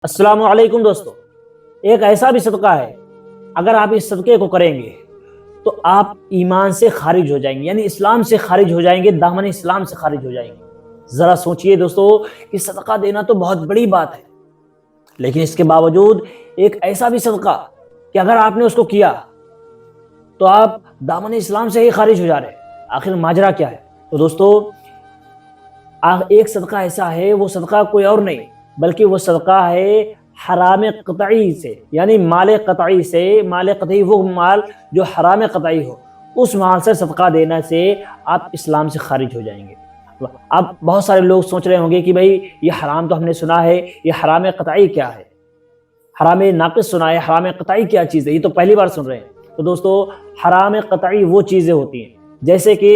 السلام علیکم دوستو، ایک ایسا بھی صدقہ ہے اگر آپ اس صدقے کو کریں گے تو آپ ایمان سے خارج ہو جائیں گے، یعنی اسلام سے خارج ہو جائیں گے، دامن اسلام سے خارج ہو جائیں گے۔ ذرا سوچئے دوستو کہ صدقہ دینا تو بہت بڑی بات ہے، لیکن اس کے باوجود ایک ایسا بھی صدقہ کہ اگر آپ نے اس کو کیا تو آپ دامن اسلام سے ہی خارج ہو جا رہے ہیں۔ آخر ماجرا کیا ہے؟ تو دوستو ایک صدقہ ایسا ہے، وہ صدقہ کوئی اور نہیں بلکہ وہ صدقہ ہے حرام قطعی سے، یعنی مال قطعی سے۔ مال قطعی وہ مال جو حرام قطعی ہو، اس مال سے صدقہ دینا سے آپ اسلام سے خارج ہو جائیں گے۔ اب بہت سارے لوگ سوچ رہے ہوں گے کہ بھئی یہ حرام تو ہم نے سنا ہے، یہ حرام قطعی کیا ہے؟ حرام ناقص سنا ہے، حرام قطعی کیا چیز ہے؟ یہ تو پہلی بار سن رہے ہیں۔ تو دوستو حرام قطعی وہ چیزیں ہوتی ہیں جیسے کہ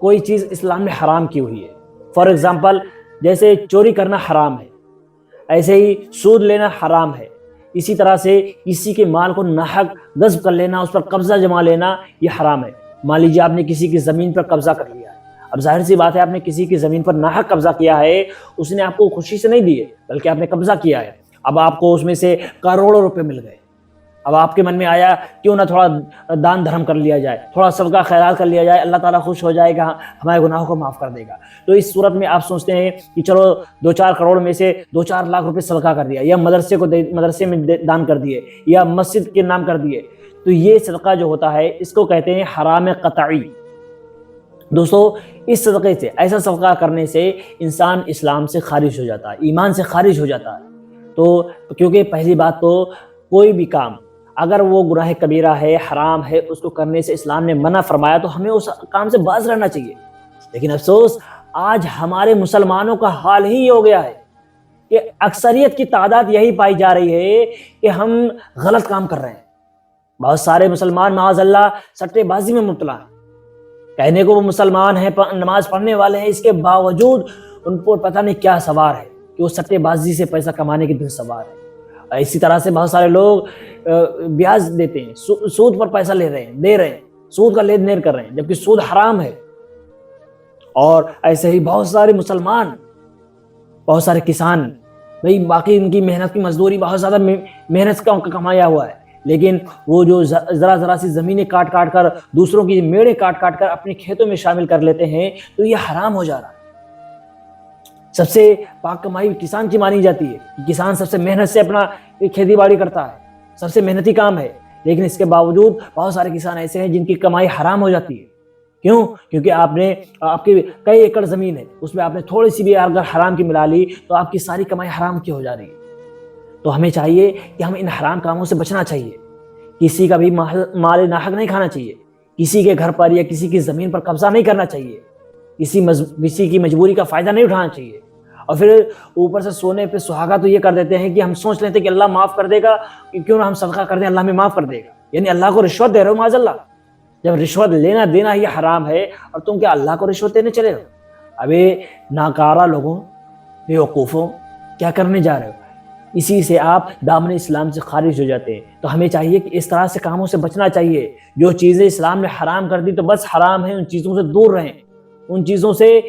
کوئی چیز اسلام میں حرام کی ہوئی ہے، فار ایگزامپل جیسے چوری کرنا حرام ہے، ایسے ہی سود لینا حرام ہے، اسی طرح سے کسی کے مال کو ناحق غصب کر لینا، اس پر قبضہ جما لینا، یہ حرام ہے۔ مان لیجیے آپ نے کسی کی زمین پر قبضہ کر لیا ہے، اب ظاہر سی بات ہے آپ نے کسی کی زمین پر ناحق قبضہ کیا ہے، اس نے آپ کو خوشی سے نہیں دی ہے بلکہ آپ نے قبضہ کیا ہے۔ اب آپ کو اس میں سے کروڑوں روپے مل گئے، اب آپ کے من میں آیا کیوں نہ تھوڑا دان دھرم کر لیا جائے، تھوڑا صدقہ خیرات کر لیا جائے، اللہ تعالیٰ خوش ہو جائے گا، ہمارے گناہوں کو معاف کر دے گا۔ تو اس صورت میں آپ سوچتے ہیں کہ چلو 2-4 کروڑ میں سے 2-4 لاکھ روپے صدقہ کر دیا، یا مدرسے میں دان کر دیے، یا مسجد کے نام کر دیے۔ تو یہ صدقہ جو ہوتا ہے اس کو کہتے ہیں حرام قطعی۔ دوستو اس صدقے سے، ایسا صدقہ کرنے سے انسان اسلام سے خارج ہو جاتا ہے، ایمان سے خارج ہو جاتا ہے۔ تو کیونکہ پہلی بات تو کوئی بھی کام اگر وہ گناہ کبیرہ ہے، حرام ہے، اس کو کرنے سے اسلام نے منع فرمایا تو ہمیں اس کام سے باز رہنا چاہیے۔ لیکن افسوس آج ہمارے مسلمانوں کا حال ہی یہ ہو گیا ہے کہ اکثریت کی تعداد یہی پائی جا رہی ہے کہ ہم غلط کام کر رہے ہیں۔ بہت سارے مسلمان معاذ اللہ سٹے بازی میں مبتلا ہیں، کہنے کو وہ مسلمان ہیں، نماز پڑھنے والے ہیں، اس کے باوجود ان کو پتہ نہیں کیا سوار ہے کہ وہ سٹے بازی سے پیسہ کمانے کے دن سوار ہے۔ اسی طرح سے بہت سارے لوگ بیاج دیتے ہیں، سود پر پیسہ دے رہے ہیں، سود کا لین دین کر رہے ہیں، جبکہ سود حرام ہے۔ اور ایسے ہی بہت سارے مسلمان، بہت سارے کسان، بھئی باقی ان کی محنت کی مزدوری بہت زیادہ محنت کا کمایا ہوا ہے، لیکن وہ جو ذرا سی زمینیں کاٹ کر دوسروں کی میڑیں کاٹ کر اپنے کھیتوں میں شامل کر لیتے ہیں، تو یہ حرام ہو جا رہا ہے۔ سب سے پاک کمائی کسان کی مانی جاتی ہے، کسان سب سے محنت سے اپنا کھیتی باڑی کرتا ہے، سب سے محنتی کام ہے، لیکن اس کے باوجود بہت سارے کسان ایسے ہیں جن کی کمائی حرام ہو جاتی ہے۔ کیوں؟ کیونکہ آپ کی کئی ایکڑ زمین ہے، اس میں آپ نے تھوڑی سی بھی اگر حرام کی ملا لی تو آپ کی ساری کمائی حرام کی ہو جا رہی ہے۔ تو ہمیں چاہیے کہ ہم ان حرام کاموں سے بچنا چاہیے، کسی کا بھی مال ناحق نہیں کھانا چاہیے، کسی کے گھر پر یا کسی کی زمین پر قبضہ نہیں کرنا چاہیے، کسی کی مجبوری کا فائدہ نہیں اٹھانا چاہیے۔ اور پھر اوپر سے سونے پہ سہاگا تو یہ کر دیتے ہیں کہ ہم سوچ لیتے ہیں کہ اللہ معاف کر دے گا، کیوں نہ ہم صدقہ کر دیں، اللہ ہمیں معاف کر دے گا، یعنی اللہ کو رشوت دے رہے ہو معاذ اللہ۔ جب رشوت لینا دینا یہ حرام ہے اور تم کیا اللہ کو رشوت دینے چلے ہو؟ ابے ناکارہ لوگوں، بیوقوفوں، کیا کرنے جا رہے ہو؟ اسی سے آپ دامن اسلام سے خارج ہو جاتے ہیں۔ تو ہمیں چاہیے کہ اس طرح سے کاموں سے بچنا چاہیے، جو چیزیں اسلام نے حرام کر دی تو بس حرام ہیں، ان چیزوں سے دور رہیں، ان چیزوں سے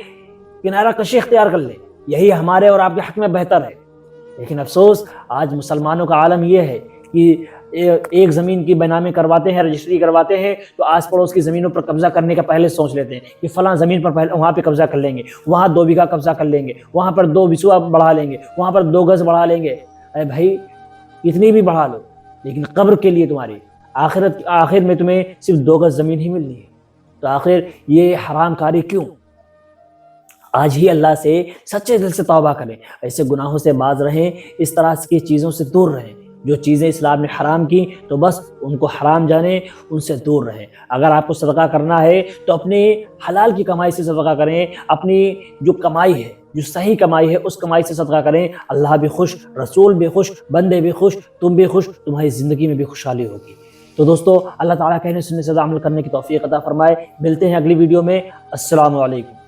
کنارہ کشی اختیار کر لیں، یہی ہمارے اور آپ کے حق میں بہتر ہے۔ لیکن افسوس آج مسلمانوں کا عالم یہ ہے کہ ایک زمین کی بینامی کرواتے ہیں، رجسٹری کرواتے ہیں، تو آس پڑوس کی زمینوں پر قبضہ کرنے کا پہلے سوچ لیتے ہیں کہ فلاں زمین پر پہلے وہاں پہ قبضہ کر لیں گے، وہاں 2 بیگھہ قبضہ کر لیں گے، وہاں پر 2 بسوا بڑھا لیں گے، وہاں پر 2 گز بڑھا لیں گے۔ اے بھائی اتنی بھی بڑھا لو، لیکن قبر کے لیے تمہاری آخر میں تمہیں صرف 2 گز زمین ہی ملنی ہے، تو آخر یہ حرام کاری کیوں؟ آج ہی اللہ سے سچے دل سے توبہ کریں، ایسے گناہوں سے باز رہیں، اس طرح کی چیزوں سے دور رہیں۔ جو چیزیں اسلام نے حرام کی تو بس ان کو حرام جانیں، ان سے دور رہیں۔ اگر آپ کو صدقہ کرنا ہے تو اپنے حلال کی کمائی سے صدقہ کریں، اپنی جو کمائی ہے، جو صحیح کمائی ہے اس کمائی سے صدقہ کریں۔ اللہ بھی خوش، رسول بھی خوش، بندے بھی خوش، تم بھی خوش، تمہاری زندگی میں بھی خوشحالی ہوگی۔ تو دوستو اللہ تعالیٰ کہنے سننے سے عمل کرنے کی توفیق عطا فرمائے۔ ملتے ہیں اگلی ویڈیو میں۔ السلام علیکم۔